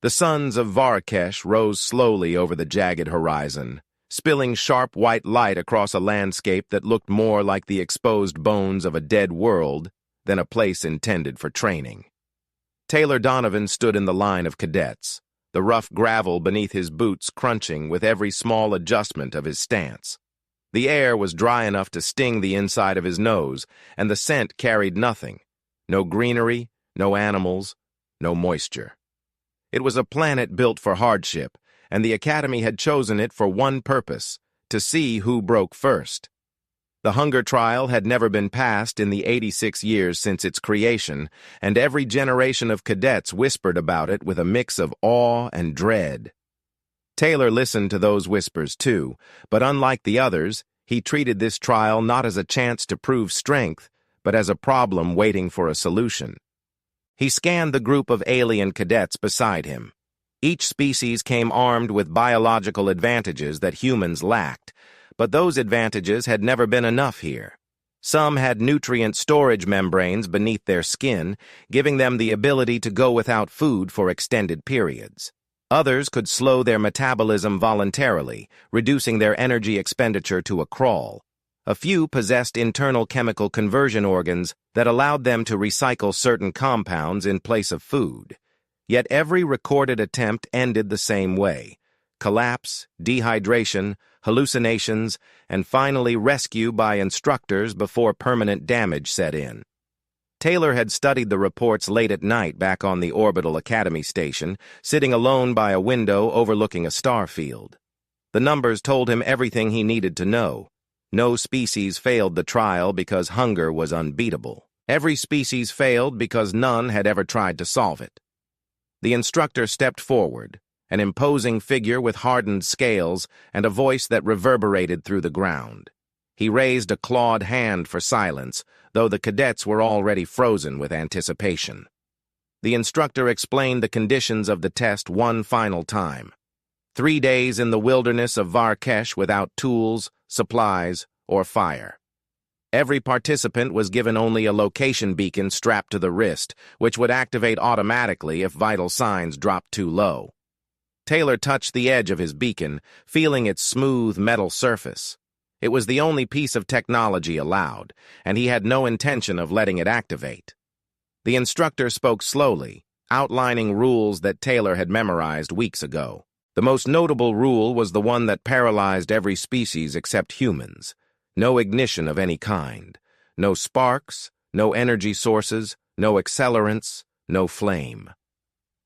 The suns of Varkesh rose slowly over the jagged horizon, spilling sharp white light across a landscape that looked more like the exposed bones of a dead world than a place intended for training. Taylor Donovan stood in the line of cadets, the rough gravel beneath his boots crunching with every small adjustment of his stance. The air was dry enough to sting the inside of his nose, and the scent carried nothing. No greenery, no animals, no moisture. It was a planet built for hardship, and the Academy had chosen it for one purpose: to see who broke first. The hunger trial had never been passed in the 86 years since its creation, and every generation of cadets whispered about it with a mix of awe and dread. Taylor listened to those whispers too, but unlike the others, he treated this trial not as a chance to prove strength, but as a problem waiting for a solution. He scanned the group of alien cadets beside him. Each species came armed with biological advantages that humans lacked, but those advantages had never been enough here. Some had nutrient storage membranes beneath their skin, giving them the ability to go without food for extended periods. Others could slow their metabolism voluntarily, reducing their energy expenditure to a crawl. A few possessed internal chemical conversion organs that allowed them to recycle certain compounds in place of food. Yet every recorded attempt ended the same way: collapse, dehydration, hallucinations, and finally rescue by instructors before permanent damage set in. Taylor had studied the reports late at night back on the Orbital Academy station, sitting alone by a window overlooking a star field. The numbers told him everything he needed to know. No species failed the trial because hunger was unbeatable. Every species failed because none had ever tried to solve it. The instructor stepped forward, an imposing figure with hardened scales and a voice that reverberated through the ground. He raised a clawed hand for silence, though the cadets were already frozen with anticipation. The instructor explained the conditions of the test one final time. 3 days in the wilderness of Varkesh without tools, supplies, or fire. Every participant was given only a location beacon strapped to the wrist, which would activate automatically if vital signs dropped too low. Taylor touched the edge of his beacon, feeling its smooth metal surface. It was the only piece of technology allowed, and he had no intention of letting it activate. The instructor spoke slowly, outlining rules that Taylor had memorized weeks ago. The most notable rule was the one that paralyzed every species except humans. No ignition of any kind. No sparks, no energy sources, no accelerants, no flame.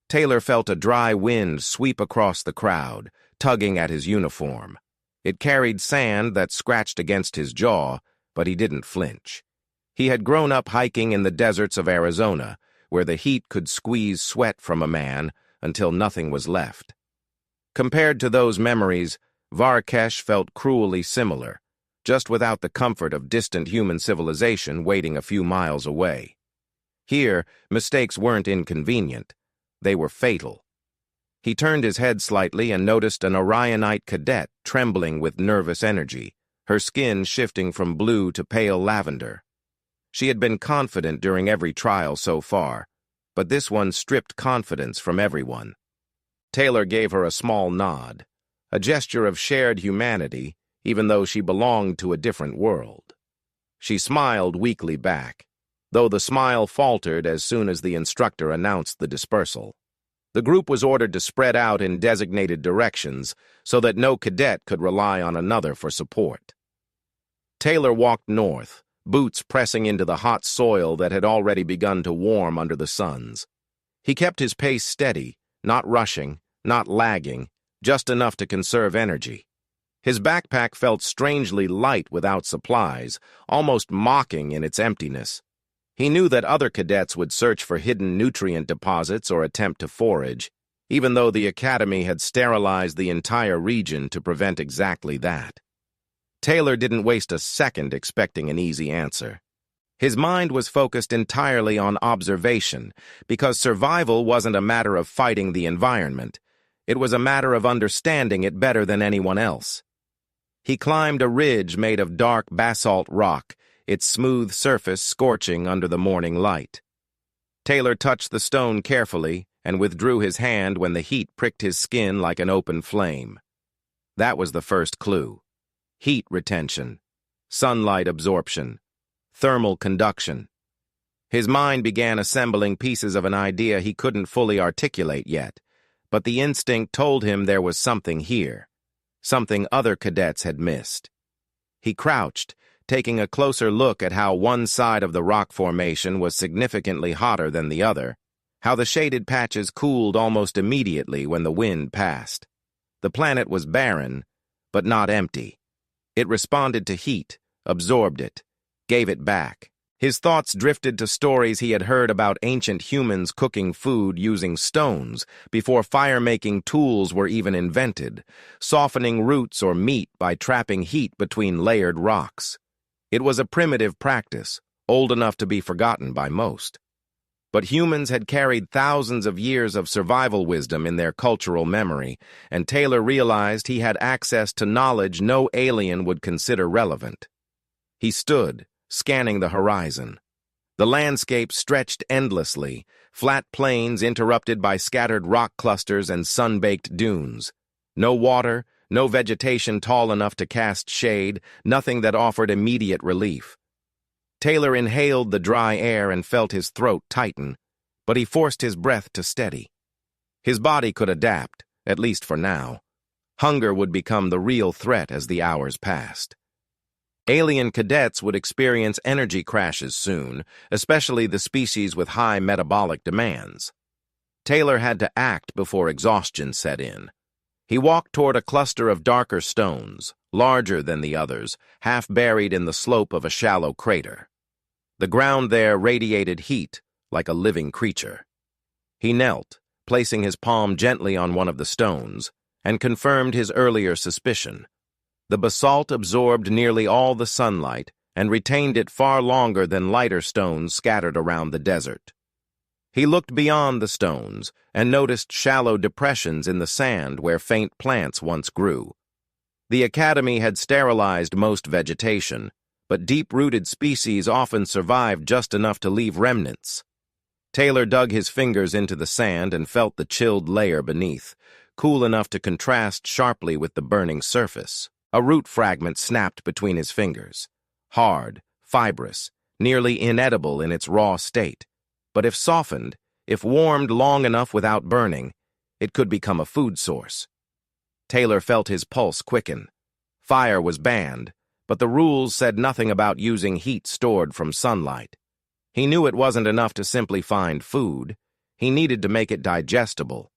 Taylor felt a dry wind sweep across the crowd, tugging at his uniform. It carried sand that scratched against his jaw, but he didn't flinch. He had grown up hiking in the deserts of Arizona, where the heat could squeeze sweat from a man until nothing was left. Compared to those memories, Varkesh felt cruelly similar, just without the comfort of distant human civilization waiting a few miles away. Here, mistakes weren't inconvenient. They were fatal. He turned his head slightly and noticed an Orionite cadet trembling with nervous energy, her skin shifting from blue to pale lavender. She had been confident during every trial so far, but this one stripped confidence from everyone. Taylor gave her a small nod, a gesture of shared humanity, even though she belonged to a different world. She smiled weakly back, though the smile faltered as soon as the instructor announced the dispersal. The group was ordered to spread out in designated directions so that no cadet could rely on another for support. Taylor walked north, boots pressing into the hot soil that had already begun to warm under the suns. He kept his pace steady, not rushing, not lagging, just enough to conserve energy. His backpack felt strangely light without supplies, almost mocking in its emptiness. He knew that other cadets would search for hidden nutrient deposits or attempt to forage, even though the Academy had sterilized the entire region to prevent exactly that. Taylor didn't waste a second expecting an easy answer. His mind was focused entirely on observation, because survival wasn't a matter of fighting the environment. It was a matter of understanding it better than anyone else. He climbed a ridge made of dark basalt rock, its smooth surface scorching under the morning light. Taylor touched the stone carefully and withdrew his hand when the heat pricked his skin like an open flame. That was the first clue. Heat retention, sunlight absorption, thermal conduction. His mind began assembling pieces of an idea he couldn't fully articulate yet, but the instinct told him there was something here, something other cadets had missed. He crouched, taking a closer look at how one side of the rock formation was significantly hotter than the other, how the shaded patches cooled almost immediately when the wind passed. The planet was barren, but not empty. It responded to heat, absorbed it, gave it back. His thoughts drifted to stories he had heard about ancient humans cooking food using stones before fire-making tools were even invented, softening roots or meat by trapping heat between layered rocks. It was a primitive practice, old enough to be forgotten by most. But humans had carried thousands of years of survival wisdom in their cultural memory, and Taylor realized he had access to knowledge no alien would consider relevant. He stood, scanning the horizon. The landscape stretched endlessly, flat plains interrupted by scattered rock clusters and sun-baked dunes. No water, no vegetation tall enough to cast shade, nothing that offered immediate relief. Taylor inhaled the dry air and felt his throat tighten, but he forced his breath to steady. His body could adapt, at least for now. Hunger would become the real threat as the hours passed. Alien cadets would experience energy crashes soon, especially the species with high metabolic demands. Taylor had to act before exhaustion set in. He walked toward a cluster of darker stones, larger than the others, half buried in the slope of a shallow crater. The ground there radiated heat, like a living creature. He knelt, placing his palm gently on one of the stones, and confirmed his earlier suspicion. The basalt absorbed nearly all the sunlight and retained it far longer than lighter stones scattered around the desert. He looked beyond the stones and noticed shallow depressions in the sand where faint plants once grew. The Academy had sterilized most vegetation, but deep-rooted species often survived just enough to leave remnants. Taylor dug his fingers into the sand and felt the chilled layer beneath, cool enough to contrast sharply with the burning surface. A root fragment snapped between his fingers. Hard, fibrous, nearly inedible in its raw state. But if softened, if warmed long enough without burning, it could become a food source. Taylor felt his pulse quicken. Fire was banned, but the rules said nothing about using heat stored from sunlight. He knew it wasn't enough to simply find food. He needed to make it digestible.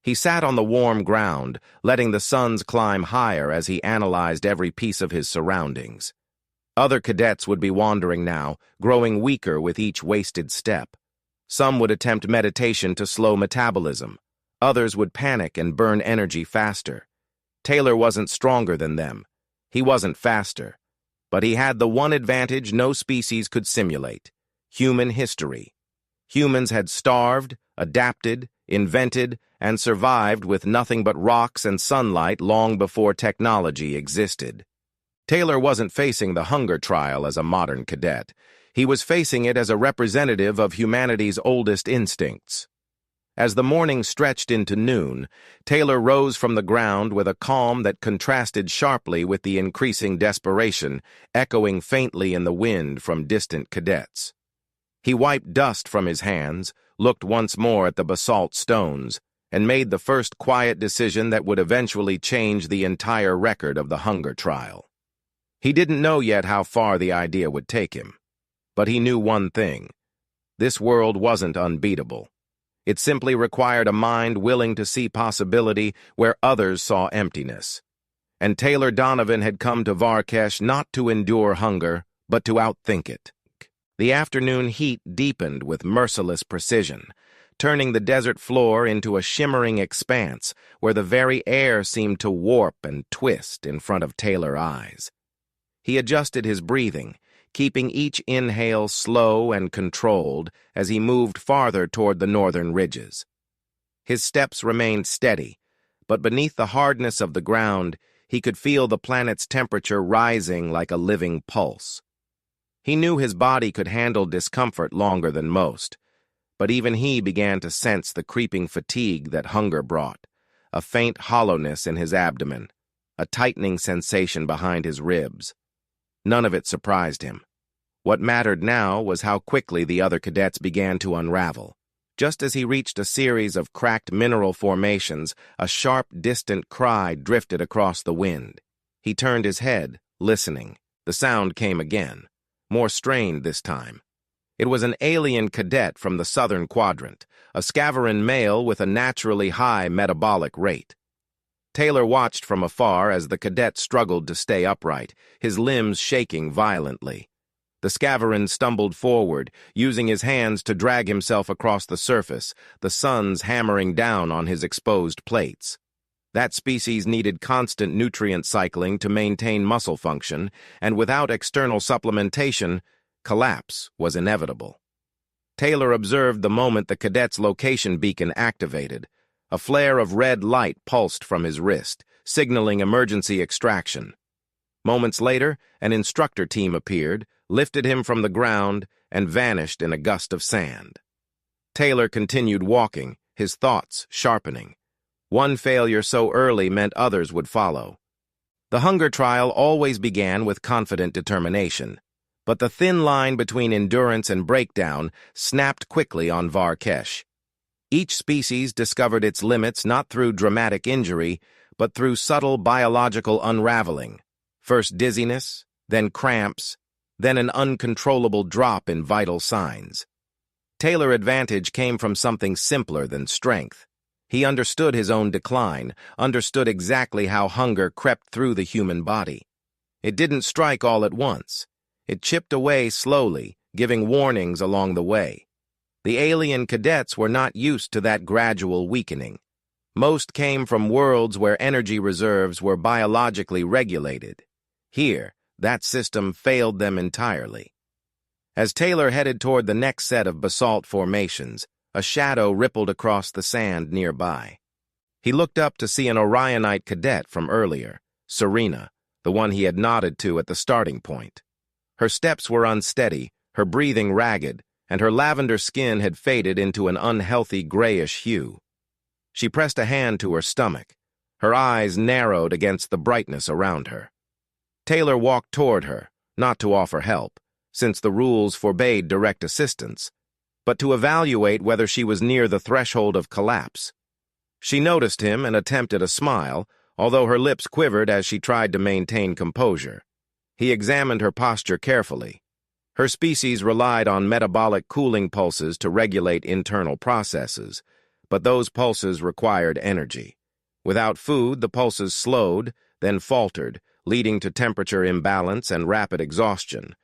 He sat on the warm ground, letting the suns climb higher as he analyzed every piece of his surroundings. Other cadets would be wandering now, growing weaker with each wasted step. Some would attempt meditation to slow metabolism. Others would panic and burn energy faster. Taylor wasn't stronger than them. He wasn't faster. But he had the one advantage no species could simulate: human history. Humans had starved, adapted, invented, and survived with nothing but rocks and sunlight long before technology existed. Taylor wasn't facing the hunger trial as a modern cadet. He was facing it as a representative of humanity's oldest instincts. As the morning stretched into noon, Taylor rose from the ground with a calm that contrasted sharply with the increasing desperation, echoing faintly in the wind from distant cadets. He wiped dust from his hands, looked once more at the basalt stones, and made the first quiet decision that would eventually change the entire record of the hunger trial. He didn't know yet how far the idea would take him, but he knew one thing: this world wasn't unbeatable. It simply required a mind willing to see possibility where others saw emptiness. And Taylor Donovan had come to Varkesh not to endure hunger, but to outthink it. The afternoon heat deepened with merciless precision, turning the desert floor into a shimmering expanse where the very air seemed to warp and twist in front of Taylor's eyes. He adjusted his breathing, keeping each inhale slow and controlled as he moved farther toward the northern ridges. His steps remained steady, but beneath the hardness of the ground, he could feel the planet's temperature rising like a living pulse. He knew his body could handle discomfort longer than most, but even he began to sense the creeping fatigue that hunger brought, a faint hollowness in his abdomen, a tightening sensation behind his ribs. None of it surprised him. What mattered now was how quickly the other cadets began to unravel. Just as he reached a series of cracked mineral formations, a sharp, distant cry drifted across the wind. He turned his head, listening. The sound came again, more strained this time. It was an alien cadet from the southern quadrant, a Scaveran male with a naturally high metabolic rate. Taylor watched from afar as the cadet struggled to stay upright, his limbs shaking violently. The Scaveran stumbled forward, using his hands to drag himself across the surface, the suns hammering down on his exposed plates. That species needed constant nutrient cycling to maintain muscle function, and without external supplementation, collapse was inevitable. Taylor observed the moment the cadet's location beacon activated. A flare of red light pulsed from his wrist, signaling emergency extraction. Moments later, an instructor team appeared, lifted him from the ground, and vanished in a gust of sand. Taylor continued walking, his thoughts sharpening. One failure so early meant others would follow. The hunger trial always began with confident determination, but the thin line between endurance and breakdown snapped quickly on Varkesh. Each species discovered its limits not through dramatic injury, but through subtle biological unraveling. First dizziness, then cramps, then an uncontrollable drop in vital signs. Taylor's advantage came from something simpler than strength. He understood his own decline, understood exactly how hunger crept through the human body. It didn't strike all at once. It chipped away slowly, giving warnings along the way. The alien cadets were not used to that gradual weakening. Most came from worlds where energy reserves were biologically regulated. Here, that system failed them entirely. As Taylor headed toward the next set of basalt formations, a shadow rippled across the sand nearby. He looked up to see an Orionite cadet from earlier, Serena, the one he had nodded to at the starting point. Her steps were unsteady, her breathing ragged, and her lavender skin had faded into an unhealthy grayish hue. She pressed a hand to her stomach, her eyes narrowed against the brightness around her. Taylor walked toward her, not to offer help, since the rules forbade direct assistance, but to evaluate whether she was near the threshold of collapse. She noticed him and attempted a smile, although her lips quivered as she tried to maintain composure. He examined her posture carefully. Her species relied on metabolic cooling pulses to regulate internal processes, but those pulses required energy. Without food, the pulses slowed, then faltered, leading to temperature imbalance and rapid exhaustion.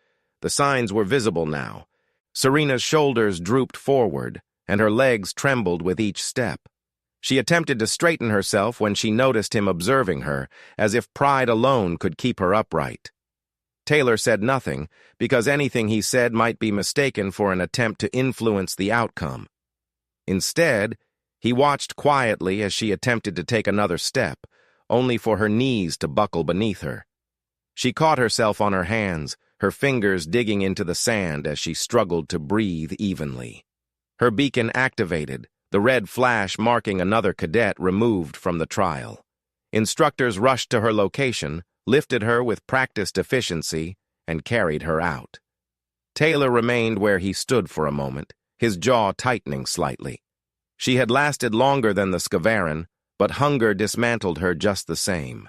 The signs were visible now. Serena's shoulders drooped forward, and her legs trembled with each step. She attempted to straighten herself when she noticed him observing her, as if pride alone could keep her upright. Taylor said nothing, because anything he said might be mistaken for an attempt to influence the outcome. Instead, he watched quietly as she attempted to take another step, only for her knees to buckle beneath her. She caught herself on her hands, her fingers digging into the sand as she struggled to breathe evenly. Her beacon activated, the red flash marking another cadet removed from the trial. Instructors rushed to her location, lifted her with practiced efficiency, and carried her out. Taylor remained where he stood for a moment, his jaw tightening slightly. She had lasted longer than the Scaveran, but hunger dismantled her just the same.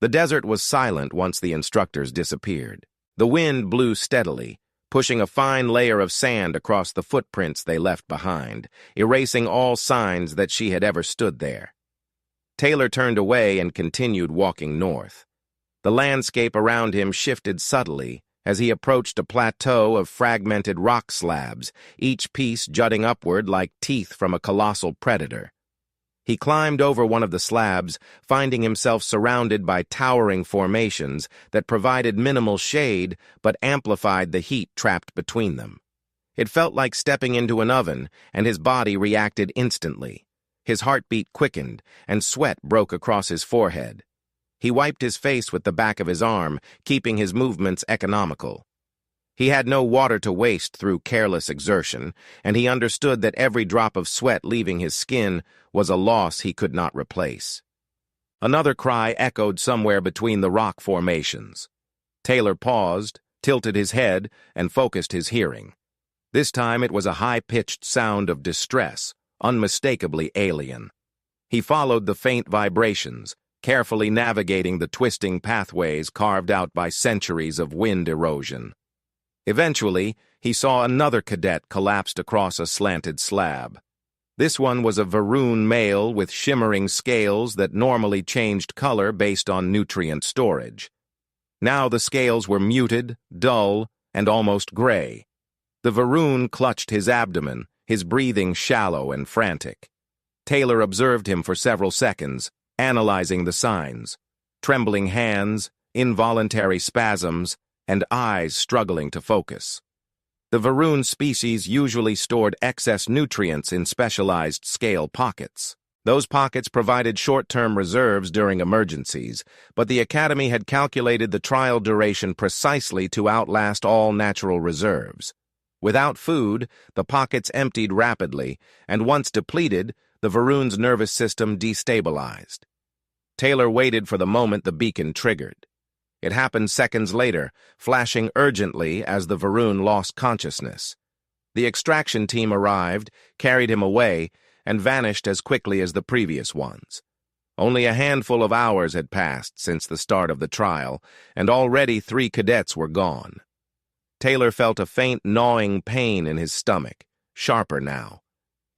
The desert was silent once the instructors disappeared. The wind blew steadily, pushing a fine layer of sand across the footprints they left behind, erasing all signs that she had ever stood there. Taylor turned away and continued walking north. The landscape around him shifted subtly as he approached a plateau of fragmented rock slabs, each piece jutting upward like teeth from a colossal predator. He climbed over one of the slabs, finding himself surrounded by towering formations that provided minimal shade but amplified the heat trapped between them. It felt like stepping into an oven, and his body reacted instantly. His heartbeat quickened, and sweat broke across his forehead. He wiped his face with the back of his arm, keeping his movements economical. He had no water to waste through careless exertion, and he understood that every drop of sweat leaving his skin was a loss he could not replace. Another cry echoed somewhere between the rock formations. Taylor paused, tilted his head, and focused his hearing. This time it was a high-pitched sound of distress, unmistakably alien. He followed the faint vibrations, carefully navigating the twisting pathways carved out by centuries of wind erosion. Eventually, he saw another cadet collapsed across a slanted slab. This one was a Varoon male with shimmering scales that normally changed color based on nutrient storage. Now the scales were muted, dull, and almost gray. The Varoon clutched his abdomen, his breathing shallow and frantic. Taylor observed him for several seconds, analyzing the signs: trembling hands, involuntary spasms, and eyes struggling to focus. The Varoon species usually stored excess nutrients in specialized scale pockets. Those pockets provided short-term reserves during emergencies, but the Academy had calculated the trial duration precisely to outlast all natural reserves. Without food, the pockets emptied rapidly, and once depleted, the Varoon's nervous system destabilized. Taylor waited for the moment the beacon triggered. It happened seconds later, flashing urgently as the Varoon lost consciousness. The extraction team arrived, carried him away, and vanished as quickly as the previous ones. Only a handful of hours had passed since the start of the trial, and already 3 cadets were gone. Taylor felt a faint gnawing pain in his stomach, sharper now.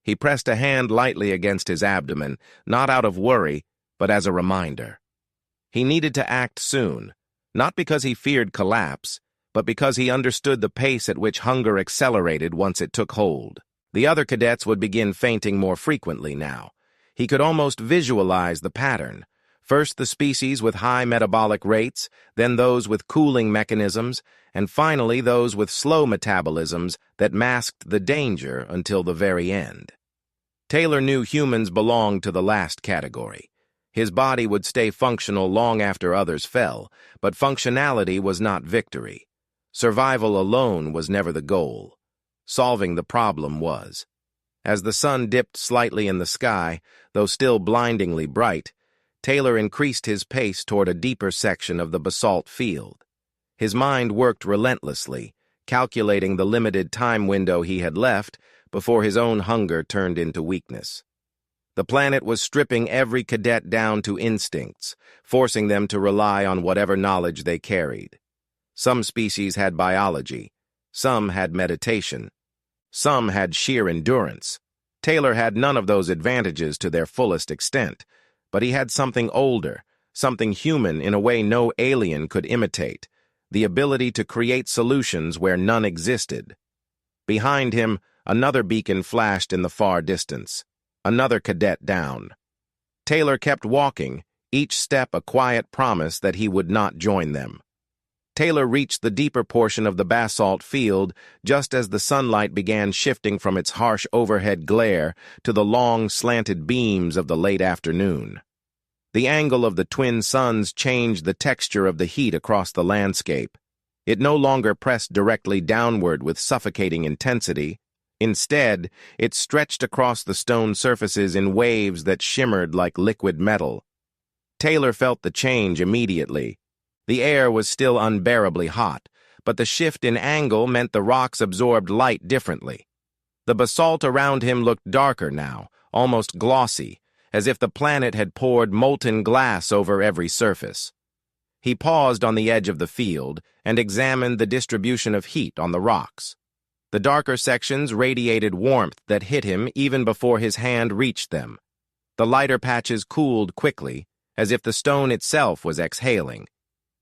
He pressed a hand lightly against his abdomen, not out of worry, but as a reminder. He needed to act soon, not because he feared collapse, but because he understood the pace at which hunger accelerated once it took hold. The other cadets would begin fainting more frequently now. He could almost visualize the pattern. First the species with high metabolic rates, then those with cooling mechanisms, and finally those with slow metabolisms that masked the danger until the very end. Taylor knew humans belonged to the last category. His body would stay functional long after others fell, but functionality was not victory. Survival alone was never the goal. Solving the problem was. As the sun dipped slightly in the sky, though still blindingly bright, Taylor increased his pace toward a deeper section of the basalt field. His mind worked relentlessly, calculating the limited time window he had left before his own hunger turned into weakness. The planet was stripping every cadet down to instincts, forcing them to rely on whatever knowledge they carried. Some species had biology, some had meditation, some had sheer endurance. Taylor had none of those advantages to their fullest extent, but he had something older, something human in a way no alien could imitate, the ability to create solutions where none existed. Behind him, another beacon flashed in the far distance. Another cadet down. Taylor kept walking, each step a quiet promise that he would not join them. Taylor reached the deeper portion of the basalt field just as the sunlight began shifting from its harsh overhead glare to the long, slanted beams of the late afternoon. The angle of the twin suns changed the texture of the heat across the landscape. It no longer pressed directly downward with suffocating intensity. Instead, it stretched across the stone surfaces in waves that shimmered like liquid metal. Taylor felt the change immediately. The air was still unbearably hot, but the shift in angle meant the rocks absorbed light differently. The basalt around him looked darker now, almost glossy, as if the planet had poured molten glass over every surface. He paused on the edge of the field and examined the distribution of heat on the rocks. The darker sections radiated warmth that hit him even before his hand reached them. The lighter patches cooled quickly, as if the stone itself was exhaling.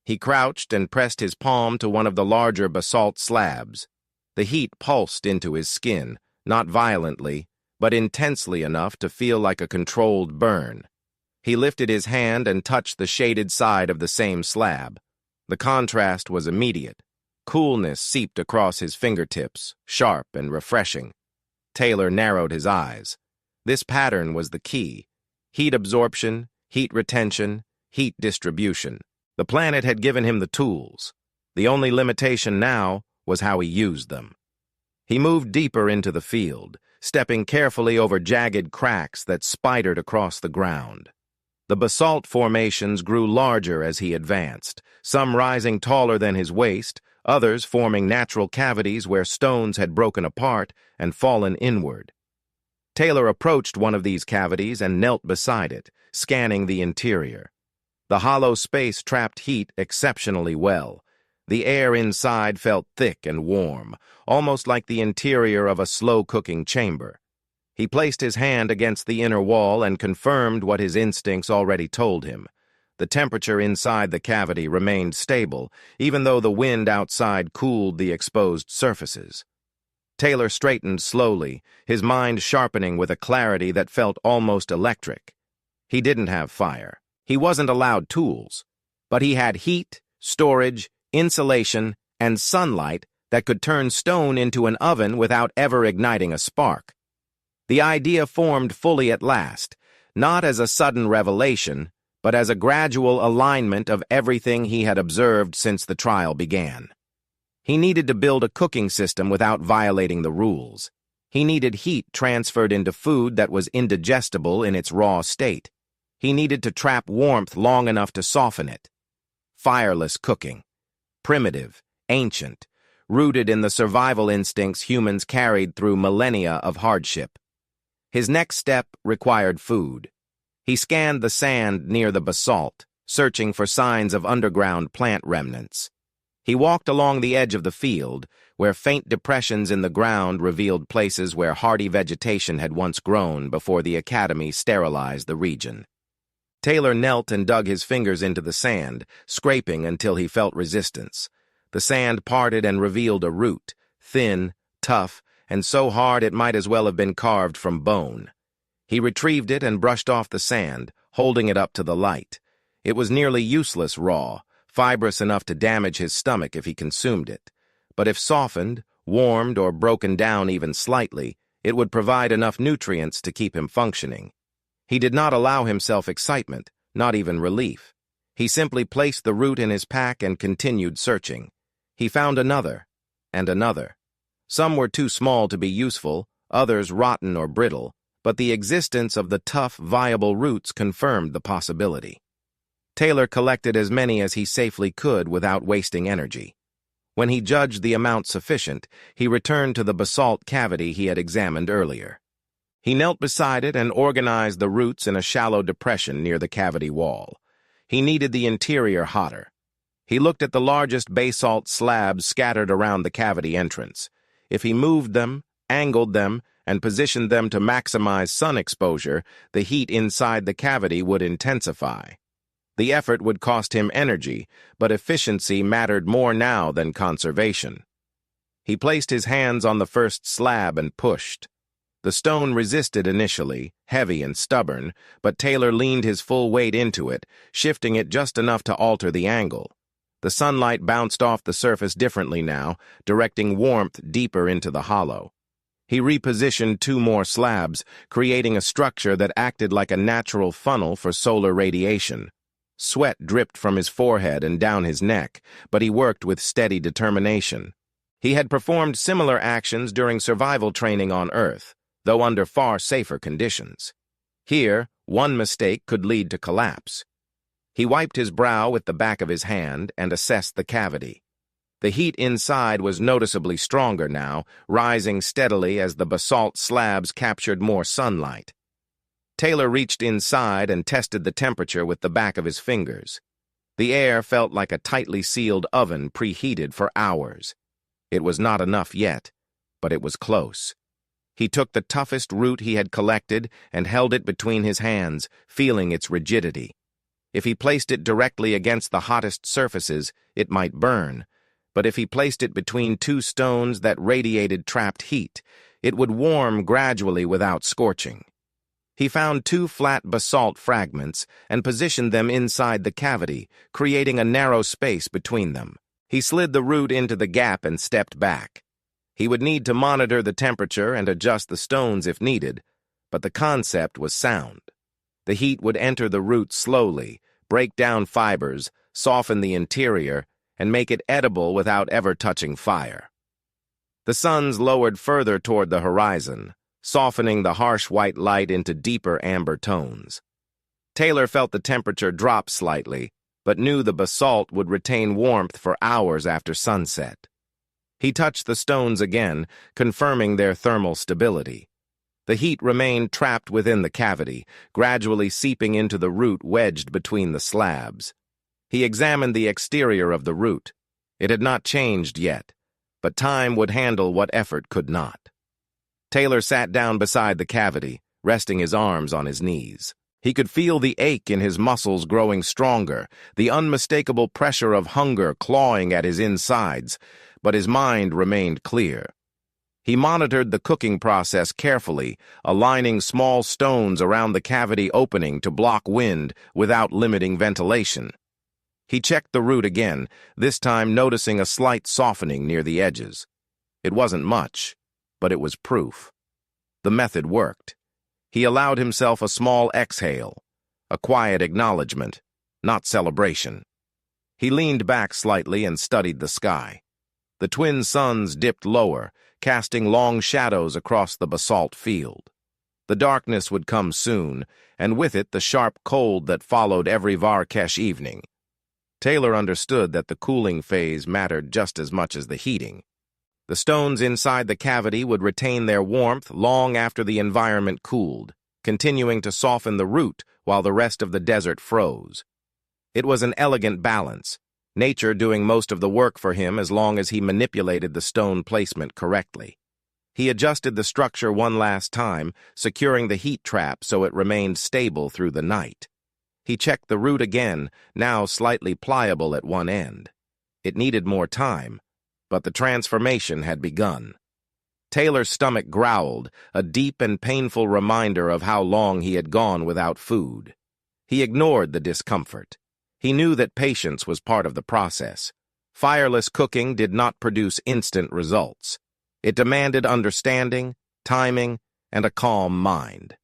He crouched and pressed his palm to one of the larger basalt slabs. The heat pulsed into his skin, not violently, but intensely enough to feel like a controlled burn. He lifted his hand and touched the shaded side of the same slab. The contrast was immediate. Coolness seeped across his fingertips, sharp and refreshing. Taylor narrowed his eyes. This pattern was the key. Heat absorption, heat retention, heat distribution. The planet had given him the tools. The only limitation now was how he used them. He moved deeper into the field, stepping carefully over jagged cracks that spidered across the ground. The basalt formations grew larger as he advanced, some rising taller than his waist, others forming natural cavities where stones had broken apart and fallen inward. Taylor approached one of these cavities and knelt beside it, scanning the interior. The hollow space trapped heat exceptionally well. The air inside felt thick and warm, almost like the interior of a slow-cooking chamber. He placed his hand against the inner wall and confirmed what his instincts already told him. The temperature inside the cavity remained stable, even though the wind outside cooled the exposed surfaces. Taylor straightened slowly, his mind sharpening with a clarity that felt almost electric. He didn't have fire. He wasn't allowed tools. But he had heat, storage, insulation, and sunlight that could turn stone into an oven without ever igniting a spark. The idea formed fully at last, not as a sudden revelation, but as a gradual alignment of everything he had observed since the trial began. He needed to build a cooking system without violating the rules. He needed heat transferred into food that was indigestible in its raw state. He needed to trap warmth long enough to soften it. Fireless cooking. Primitive, ancient, rooted in the survival instincts humans carried through millennia of hardship. His next step required food. He scanned the sand near the basalt, searching for signs of underground plant remnants. He walked along the edge of the field, where faint depressions in the ground revealed places where hardy vegetation had once grown before the academy sterilized the region. Taylor knelt and dug his fingers into the sand, scraping until he felt resistance. The sand parted and revealed a root, thin, tough, and so hard it might as well have been carved from bone. He retrieved it and brushed off the sand, holding it up to the light. It was nearly useless raw, fibrous enough to damage his stomach if he consumed it. But if softened, warmed, or broken down even slightly, it would provide enough nutrients to keep him functioning. He did not allow himself excitement, not even relief. He simply placed the root in his pack and continued searching. He found another, and another. Some were too small to be useful, others rotten or brittle, but the existence of the tough, viable roots confirmed the possibility. Taylor collected as many as he safely could without wasting energy. When he judged the amount sufficient, he returned to the basalt cavity he had examined earlier. He knelt beside it and organized the roots in a shallow depression near the cavity wall. He needed the interior hotter. He looked at the largest basalt slabs scattered around the cavity entrance. If he moved them, angled them, and positioned them to maximize sun exposure, the heat inside the cavity would intensify. The effort would cost him energy, but efficiency mattered more now than conservation. He placed his hands on the first slab and pushed. The stone resisted initially, heavy and stubborn, but Taylor leaned his full weight into it, shifting it just enough to alter the angle. The sunlight bounced off the surface differently now, directing warmth deeper into the hollow. He repositioned 2 more slabs, creating a structure that acted like a natural funnel for solar radiation. Sweat dripped from his forehead and down his neck, but he worked with steady determination. He had performed similar actions during survival training on Earth, though under far safer conditions. Here, one mistake could lead to collapse. He wiped his brow with the back of his hand and assessed the cavity. The heat inside was noticeably stronger now, rising steadily as the basalt slabs captured more sunlight. Taylor reached inside and tested the temperature with the back of his fingers. The air felt like a tightly sealed oven preheated for hours. It was not enough yet, but it was close. He took the toughest root he had collected and held it between his hands, feeling its rigidity. If he placed it directly against the hottest surfaces, it might burn, but if he placed it between 2 stones that radiated trapped heat, it would warm gradually without scorching. He found 2 flat basalt fragments and positioned them inside the cavity, creating a narrow space between them. He slid the root into the gap and stepped back. He would need to monitor the temperature and adjust the stones if needed, but the concept was sound. The heat would enter the root slowly, break down fibers, soften the interior, and make it edible without ever touching fire. The suns lowered further toward the horizon, softening the harsh white light into deeper amber tones. Taylor felt the temperature drop slightly, but knew the basalt would retain warmth for hours after sunset. He touched the stones again, confirming their thermal stability. The heat remained trapped within the cavity, gradually seeping into the root wedged between the slabs. He examined the exterior of the root. It had not changed yet, but time would handle what effort could not. Taylor sat down beside the cavity, resting his arms on his knees. He could feel the ache in his muscles growing stronger, the unmistakable pressure of hunger clawing at his insides, but his mind remained clear. He monitored the cooking process carefully, aligning small stones around the cavity opening to block wind without limiting ventilation. He checked the root again, this time noticing a slight softening near the edges. It wasn't much, but it was proof. The method worked. He allowed himself a small exhale, a quiet acknowledgement, not celebration. He leaned back slightly and studied the sky. The twin suns dipped lower, casting long shadows across the basalt field. The darkness would come soon, and with it the sharp cold that followed every Varkesh evening. Taylor understood that the cooling phase mattered just as much as the heating. The stones inside the cavity would retain their warmth long after the environment cooled, continuing to soften the root while the rest of the desert froze. It was an elegant balance, nature doing most of the work for him as long as he manipulated the stone placement correctly. He adjusted the structure one last time, securing the heat trap so it remained stable through the night. He checked the root again, now slightly pliable at one end. It needed more time, but the transformation had begun. Taylor's stomach growled, a deep and painful reminder of how long he had gone without food. He ignored the discomfort. He knew that patience was part of the process. Fireless cooking did not produce instant results. It demanded understanding, timing, and a calm mind.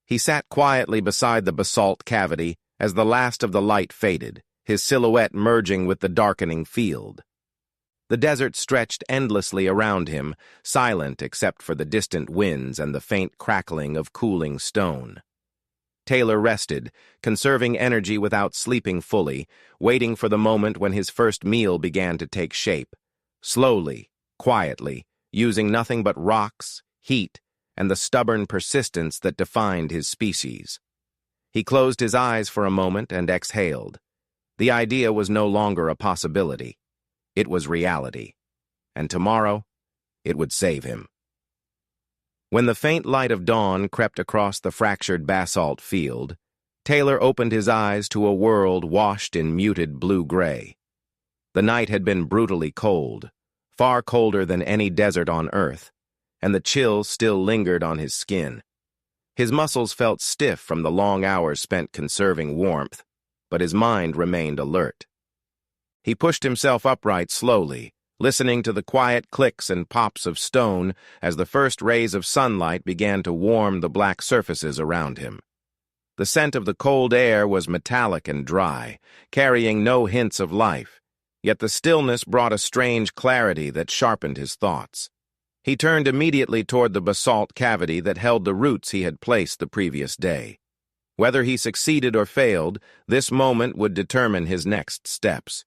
He sat quietly beside the basalt cavity as the last of the light faded, his silhouette merging with the darkening field. The desert stretched endlessly around him, silent except for the distant winds and the faint crackling of cooling stone. Taylor rested, conserving energy without sleeping fully, waiting for the moment when his first meal began to take shape. Slowly, quietly, using nothing but rocks, heat, and the stubborn persistence that defined his species. He closed his eyes for a moment and exhaled. The idea was no longer a possibility. It was reality. And tomorrow, it would save him. When the faint light of dawn crept across the fractured basalt field, Taylor opened his eyes to a world washed in muted blue-gray. The night had been brutally cold, far colder than any desert on Earth, and the chill still lingered on his skin. His muscles felt stiff from the long hours spent conserving warmth, but his mind remained alert. He pushed himself upright slowly, listening to the quiet clicks and pops of stone as the first rays of sunlight began to warm the black surfaces around him. The scent of the cold air was metallic and dry, carrying no hints of life, yet the stillness brought a strange clarity that sharpened his thoughts. He turned immediately toward the basalt cavity that held the roots he had placed the previous day. Whether he succeeded or failed, this moment would determine his next steps.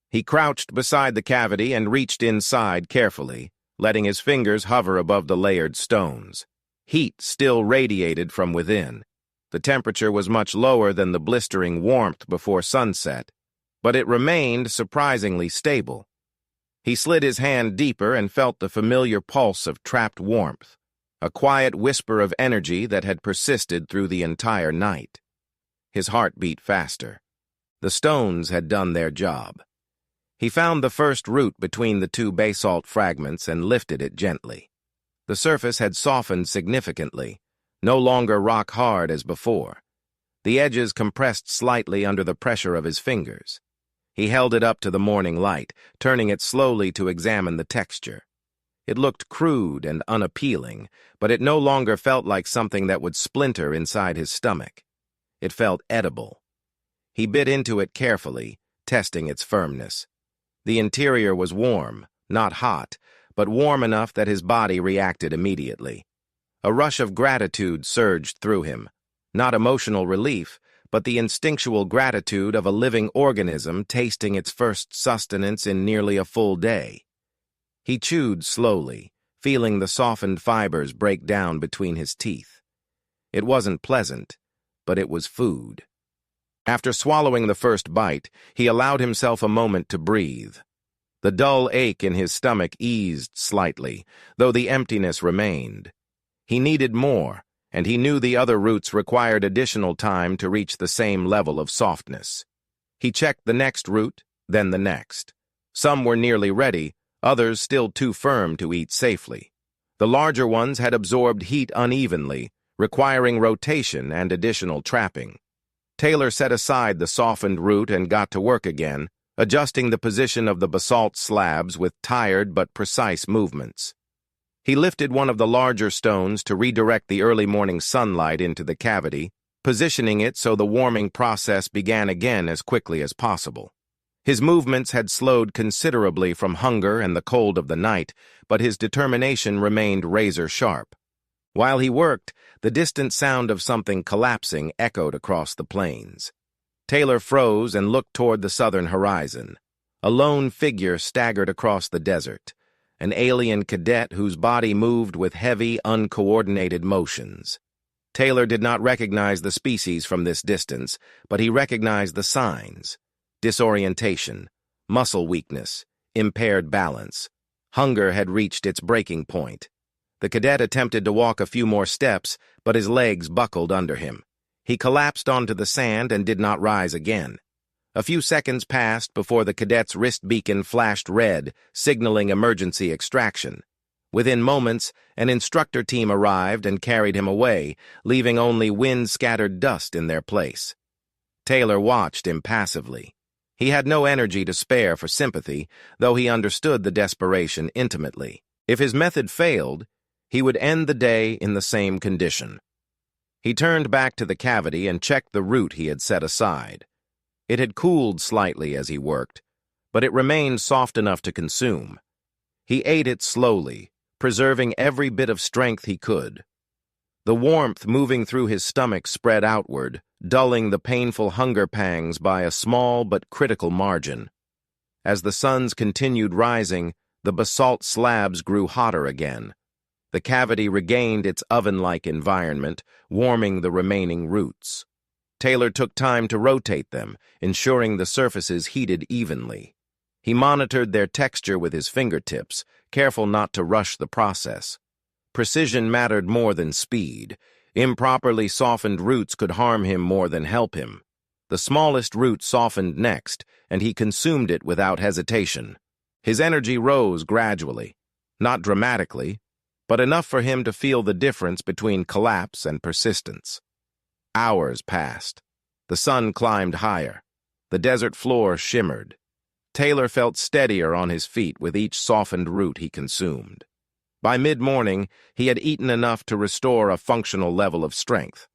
He crouched beside the cavity and reached inside carefully, letting his fingers hover above the layered stones. Heat still radiated from within. The temperature was much lower than the blistering warmth before sunset, but it remained surprisingly stable. He slid his hand deeper and felt the familiar pulse of trapped warmth, a quiet whisper of energy that had persisted through the entire night. His heart beat faster. The stones had done their job. He found the first root between the two basalt fragments and lifted it gently. The surface had softened significantly, no longer rock-hard as before. The edges compressed slightly under the pressure of his fingers. He held it up to the morning light, turning it slowly to examine the texture. It looked crude and unappealing, but it no longer felt like something that would splinter inside his stomach. It felt edible. He bit into it carefully, testing its firmness. The interior was warm, not hot, but warm enough that his body reacted immediately. A rush of gratitude surged through him. Not emotional relief, but the instinctual gratitude of a living organism tasting its first sustenance in nearly a full day. He chewed slowly, feeling the softened fibers break down between his teeth. It wasn't pleasant, but it was food. After swallowing the first bite, he allowed himself a moment to breathe. The dull ache in his stomach eased slightly, though the emptiness remained. He needed more, and he knew the other roots required additional time to reach the same level of softness. He checked the next root, then the next. Some were nearly ready, others still too firm to eat safely. The larger ones had absorbed heat unevenly, requiring rotation and additional trapping. Taylor set aside the softened root and got to work again, adjusting the position of the basalt slabs with tired but precise movements. He lifted one of the larger stones to redirect the early morning sunlight into the cavity, positioning it so the warming process began again as quickly as possible. His movements had slowed considerably from hunger and the cold of the night, but his determination remained razor-sharp. While he worked, the distant sound of something collapsing echoed across the plains. Taylor froze and looked toward the southern horizon. A lone figure staggered across the desert, an alien cadet whose body moved with heavy, uncoordinated motions. Taylor did not recognize the species from this distance, but he recognized the signs: disorientation, muscle weakness, impaired balance. Hunger had reached its breaking point. The cadet attempted to walk a few more steps, but his legs buckled under him. He collapsed onto the sand and did not rise again. A few seconds passed before the cadet's wrist beacon flashed red, signaling emergency extraction. Within moments, an instructor team arrived and carried him away, leaving only wind-scattered dust in their place. Taylor watched impassively. He had no energy to spare for sympathy, though he understood the desperation intimately. If his method failed, he would end the day in the same condition. He turned back to the cavity and checked the root he had set aside. It had cooled slightly as he worked, but it remained soft enough to consume. He ate it slowly, preserving every bit of strength he could. The warmth moving through his stomach spread outward, dulling the painful hunger pangs by a small but critical margin. As the suns continued rising, the basalt slabs grew hotter again. The cavity regained its oven-like environment, warming the remaining roots. Taylor took time to rotate them, ensuring the surfaces heated evenly. He monitored their texture with his fingertips, careful not to rush the process. Precision mattered more than speed. Improperly softened roots could harm him more than help him. The smallest root softened next, and he consumed it without hesitation. His energy rose gradually, not dramatically, but enough for him to feel the difference between collapse and persistence. Hours passed. The sun climbed higher. The desert floor shimmered. Taylor felt steadier on his feet with each softened root he consumed. By mid-morning, he had eaten enough to restore a functional level of strength.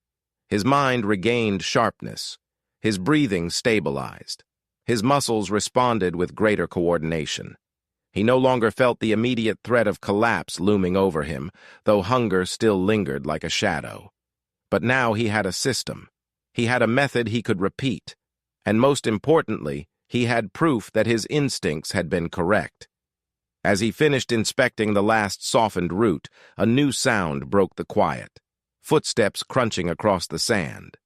His mind regained sharpness. His breathing stabilized. His muscles responded with greater coordination. He no longer felt the immediate threat of collapse looming over him, though hunger still lingered like a shadow. But now he had a system. He had a method he could repeat. And most importantly, he had proof that his instincts had been correct. As he finished inspecting the last softened root, a new sound broke the quiet: footsteps crunching across the sand.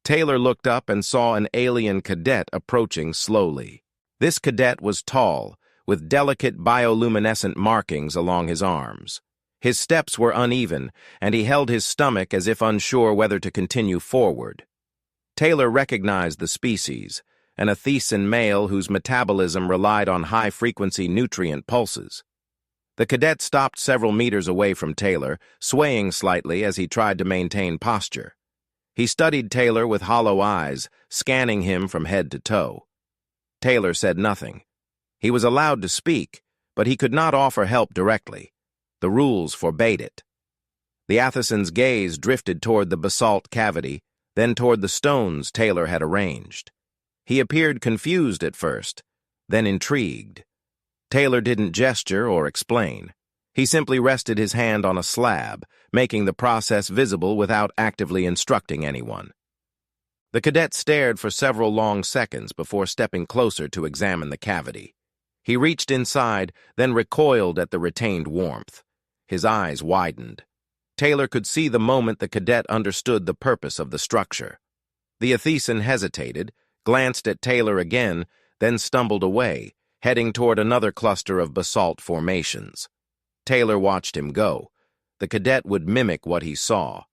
Taylor looked up and saw an alien cadet approaching slowly. This cadet was tall, with delicate bioluminescent markings along his arms. His steps were uneven, and he held his stomach as if unsure whether to continue forward. Taylor recognized the species, an Athesan male whose metabolism relied on high-frequency nutrient pulses. The cadet stopped several meters away from Taylor, swaying slightly as he tried to maintain posture. He studied Taylor with hollow eyes, scanning him from head to toe. Taylor said nothing. He was allowed to speak, but he could not offer help directly. The rules forbade it. The Athesan's gaze drifted toward the basalt cavity, then toward the stones Taylor had arranged. He appeared confused at first, then intrigued. Taylor didn't gesture or explain. He simply rested his hand on a slab, making the process visible without actively instructing anyone. The cadet stared for several long seconds before stepping closer to examine the cavity. He reached inside, then recoiled at the retained warmth. His eyes widened. Taylor could see the moment the cadet understood the purpose of the structure. The Athesan hesitated, glanced at Taylor again, then stumbled away, heading toward another cluster of basalt formations. Taylor watched him go. The cadet would mimic what he saw.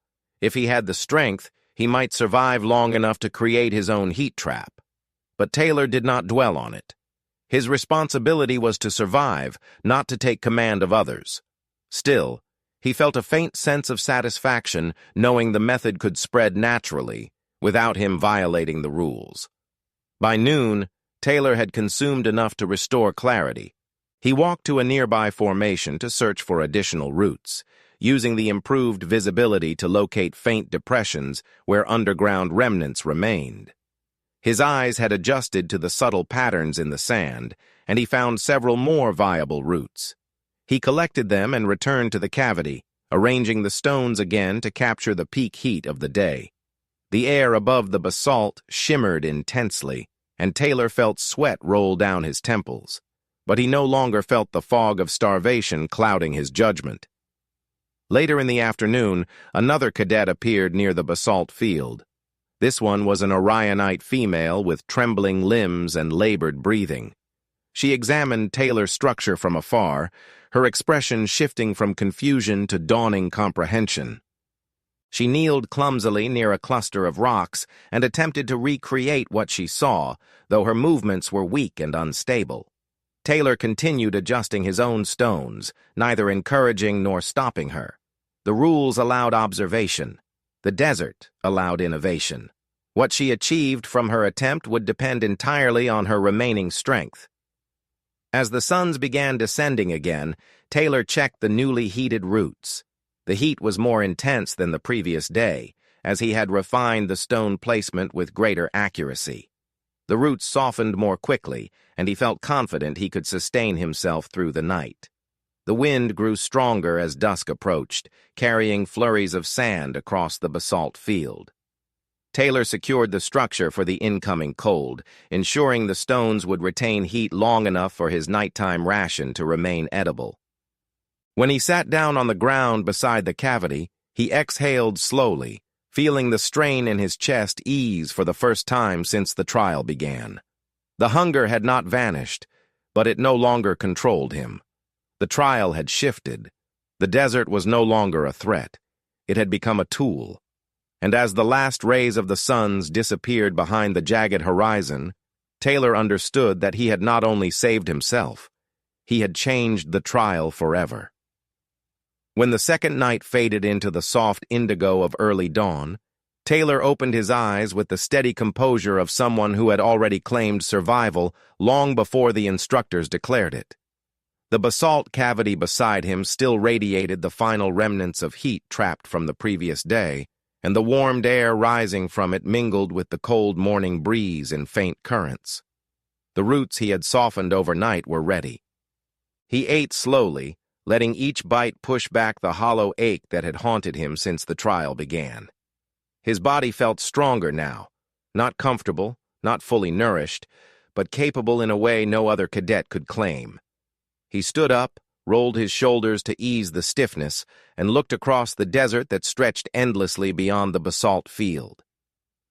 If he had the strength, he might survive long enough to create his own heat trap. But Taylor did not dwell on it. His responsibility was to survive, not to take command of others. Still, he felt a faint sense of satisfaction knowing the method could spread naturally, without him violating the rules. By noon, Taylor had consumed enough to restore clarity. He walked to a nearby formation to search for additional routes, using the improved visibility to locate faint depressions where underground remnants remained. His eyes had adjusted to the subtle patterns in the sand, and he found several more viable routes. He collected them and returned to the cavity, arranging the stones again to capture the peak heat of the day. The air above the basalt shimmered intensely, and Taylor felt sweat roll down his temples. But he no longer felt the fog of starvation clouding his judgment. Later in the afternoon, another cadet appeared near the basalt field. This one was an Orionite female with trembling limbs and labored breathing. She examined Taylor's structure from afar, her expression shifting from confusion to dawning comprehension. She kneeled clumsily near a cluster of rocks and attempted to recreate what she saw, though her movements were weak and unstable. Taylor continued adjusting his own stones, neither encouraging nor stopping her. The rules allowed observation. The desert allowed innovation. What she achieved from her attempt would depend entirely on her remaining strength. As the suns began descending again, Taylor checked the newly heated routes. The heat was more intense than the previous day, as he had refined the stone placement with greater accuracy. The roots softened more quickly, and he felt confident he could sustain himself through the night. The wind grew stronger as dusk approached, carrying flurries of sand across the basalt field. Taylor secured the structure for the incoming cold, ensuring the stones would retain heat long enough for his nighttime ration to remain edible. When he sat down on the ground beside the cavity, he exhaled slowly, feeling the strain in his chest ease for the first time since the trial began. The hunger had not vanished, but it no longer controlled him. The trial had shifted. The desert was no longer a threat. It had become a tool. And as the last rays of the suns disappeared behind the jagged horizon, Taylor understood that he had not only saved himself, he had changed the trial forever. When the second night faded into the soft indigo of early dawn, Taylor opened his eyes with the steady composure of someone who had already claimed survival long before the instructors declared it. The basalt cavity beside him still radiated the final remnants of heat trapped from the previous day, and the warmed air rising from it mingled with the cold morning breeze in faint currents. The roots he had softened overnight were ready. He ate slowly, letting each bite push back the hollow ache that had haunted him since the trial began. His body felt stronger now, not comfortable, not fully nourished, but capable in a way no other cadet could claim. He stood up, rolled his shoulders to ease the stiffness, and looked across the desert that stretched endlessly beyond the basalt field.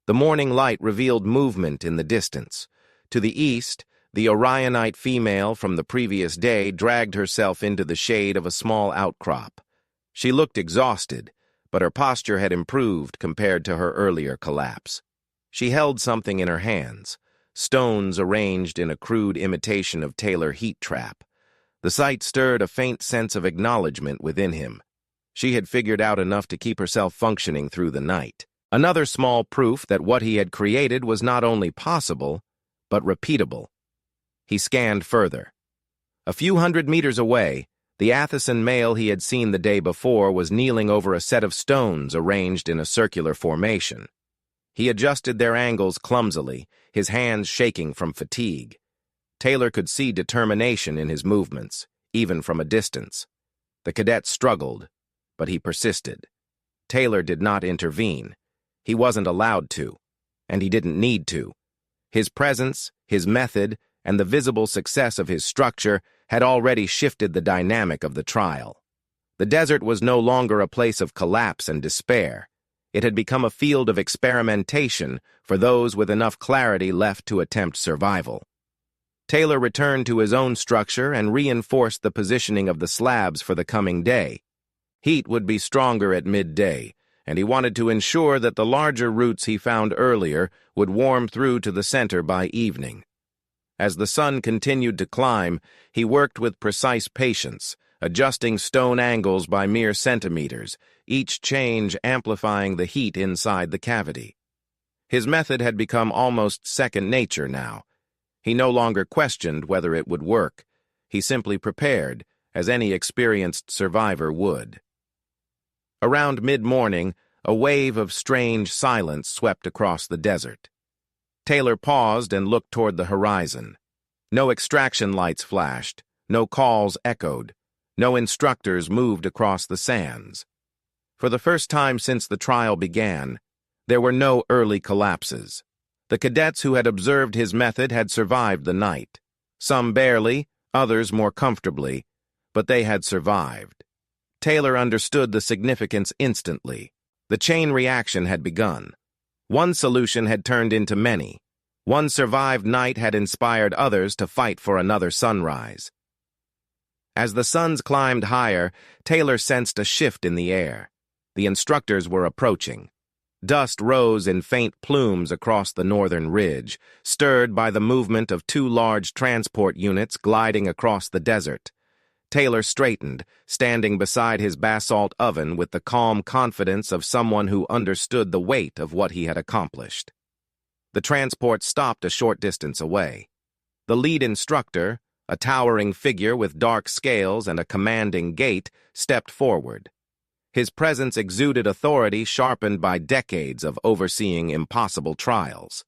The morning light revealed movement in the distance. To the east, the Orionite female from the previous day dragged herself into the shade of a small outcrop. She looked exhausted, but her posture had improved compared to her earlier collapse. She held something in her hands, stones arranged in a crude imitation of Taylor heat trap. The sight stirred a faint sense of acknowledgement within him. She had figured out enough to keep herself functioning through the night. Another small proof that what he had created was not only possible, but repeatable. He scanned further. A few hundred meters away, the Athesan male he had seen the day before was kneeling over a set of stones arranged in a circular formation. He adjusted their angles clumsily, his hands shaking from fatigue. Taylor could see determination in his movements, even from a distance. The cadet struggled, but he persisted. Taylor did not intervene. He wasn't allowed to, and he didn't need to. His presence, his method, and the visible success of his structure had already shifted the dynamic of the trial. The desert was no longer a place of collapse and despair. It had become a field of experimentation for those with enough clarity left to attempt survival. Taylor returned to his own structure and reinforced the positioning of the slabs for the coming day. Heat would be stronger at midday, and he wanted to ensure that the larger roots he found earlier would warm through to the center by evening. As the sun continued to climb, he worked with precise patience, adjusting stone angles by mere centimeters, each change amplifying the heat inside the cavity. His method had become almost second nature now. He no longer questioned whether it would work. He simply prepared, as any experienced survivor would. Around mid-morning, a wave of strange silence swept across the desert. Taylor paused and looked toward the horizon. No extraction lights flashed, no calls echoed, no instructors moved across the sands. For the first time since the trial began, there were no early collapses. The cadets who had observed his method had survived the night. Some barely, others more comfortably, but they had survived. Taylor understood the significance instantly. The chain reaction had begun. One solution had turned into many. One survived night had inspired others to fight for another sunrise. As the suns climbed higher, Taylor sensed a shift in the air. The instructors were approaching. Dust rose in faint plumes across the northern ridge, stirred by the movement of two large transport units gliding across the desert. Taylor straightened, standing beside his basalt oven with the calm confidence of someone who understood the weight of what he had accomplished. The transport stopped a short distance away. The lead instructor, a towering figure with dark scales and a commanding gait, stepped forward. His presence exuded authority sharpened by decades of overseeing impossible trials.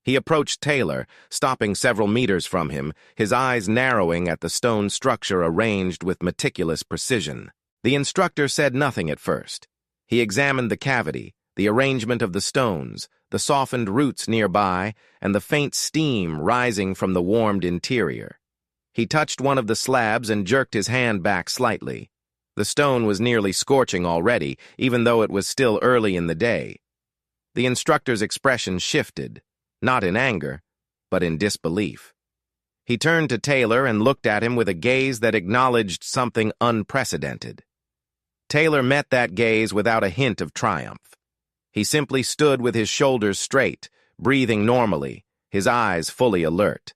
He approached Taylor, stopping several meters from him, his eyes narrowing at the stone structure arranged with meticulous precision. The instructor said nothing at first. He examined the cavity, the arrangement of the stones, the softened roots nearby, and the faint steam rising from the warmed interior. He touched one of the slabs and jerked his hand back slightly. The stone was nearly scorching already, even though it was still early in the day. The instructor's expression shifted, not in anger, but in disbelief. He turned to Taylor and looked at him with a gaze that acknowledged something unprecedented. Taylor met that gaze without a hint of triumph. He simply stood with his shoulders straight, breathing normally, his eyes fully alert.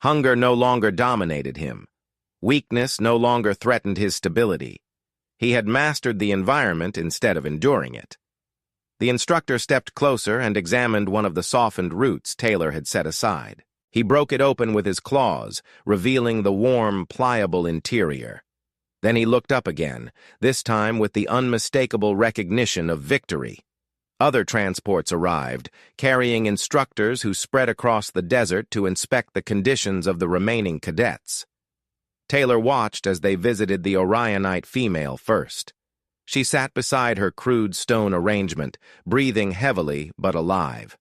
Hunger no longer dominated him. Weakness no longer threatened his stability. He had mastered the environment instead of enduring it. The instructor stepped closer and examined one of the softened roots Taylor had set aside. He broke it open with his claws, revealing the warm, pliable interior. Then he looked up again, this time with the unmistakable recognition of victory. Other transports arrived, carrying instructors who spread across the desert to inspect the conditions of the remaining cadets. Taylor watched as they visited the Orionite female first. She sat beside her crude stone arrangement, breathing heavily but alive.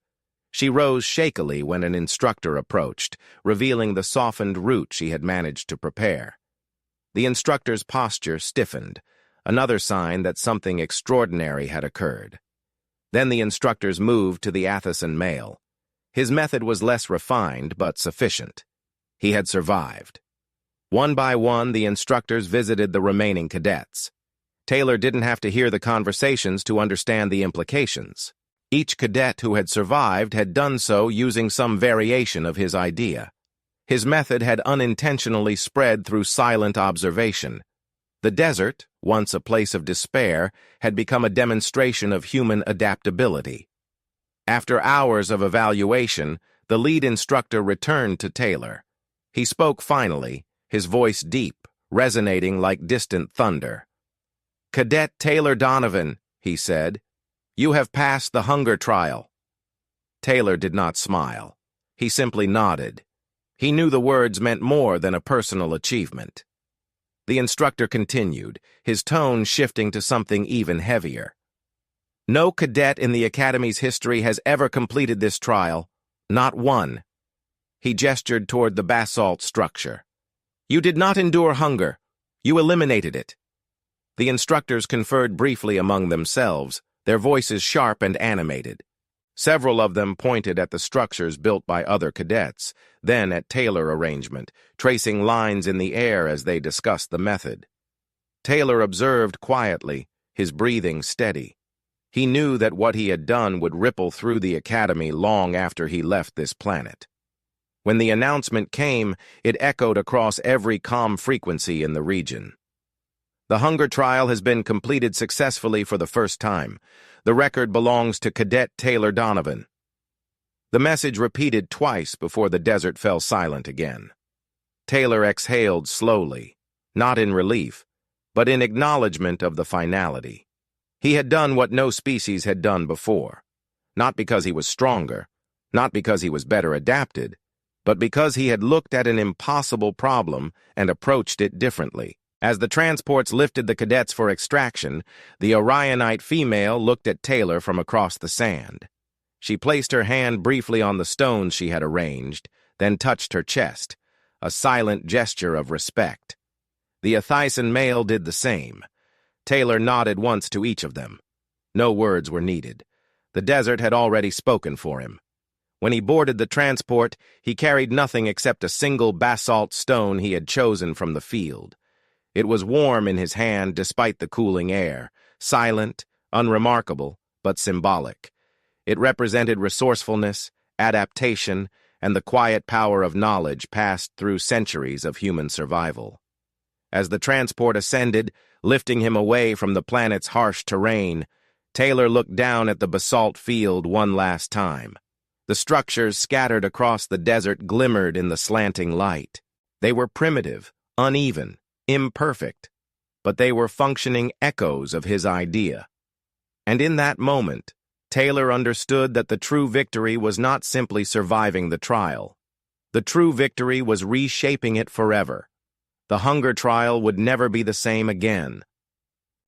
She rose shakily when an instructor approached, revealing the softened root she had managed to prepare. The instructor's posture stiffened, another sign that something extraordinary had occurred. Then the instructors moved to the Athelstan male. His method was less refined but sufficient. He had survived. One by one, the instructors visited the remaining cadets. Taylor didn't have to hear the conversations to understand the implications. Each cadet who had survived had done so using some variation of his idea. His method had unintentionally spread through silent observation. The desert, once a place of despair, had become a demonstration of human adaptability. After hours of evaluation, the lead instructor returned to Taylor. He spoke finally, his voice deep, resonating like distant thunder. "Cadet Taylor Donovan," he said, "you have passed the hunger trial." Taylor did not smile. He simply nodded. He knew the words meant more than a personal achievement. The instructor continued, his tone shifting to something even heavier. No cadet in the Academy's history has ever completed this trial. Not one. He gestured toward the basalt structure. You did not endure hunger. You eliminated it. The instructors conferred briefly among themselves, their voices sharp and animated. Several of them pointed at the structures built by other cadets, then at Taylor arrangement, tracing lines in the air as they discussed the method. Taylor observed quietly, his breathing steady. He knew that what he had done would ripple through the Academy long after he left this planet. When the announcement came, it echoed across every comm frequency in the region. The hunger trial has been completed successfully for the first time. The record belongs to Cadet Taylor Donovan. The message repeated twice before the desert fell silent again. Taylor exhaled slowly, not in relief, but in acknowledgement of the finality. He had done what no species had done before, not because he was stronger, not because he was better adapted, but because he had looked at an impossible problem and approached it differently. As the transports lifted the cadets for extraction, the Orionite female looked at Taylor from across the sand. She placed her hand briefly on the stones she had arranged, then touched her chest, a silent gesture of respect. The Athison male did the same. Taylor nodded once to each of them. No words were needed. The desert had already spoken for him. When he boarded the transport, he carried nothing except a single basalt stone he had chosen from the field. It was warm in his hand despite the cooling air, silent, unremarkable, but symbolic. It represented resourcefulness, adaptation, and the quiet power of knowledge passed through centuries of human survival. As the transport ascended, lifting him away from the planet's harsh terrain, Taylor looked down at the basalt field one last time. The structures scattered across the desert glimmered in the slanting light. They were primitive, uneven, imperfect, but they were functioning echoes of his idea. And in that moment, Taylor understood that the true victory was not simply surviving the trial. The true victory was reshaping it forever. The hunger trial would never be the same again.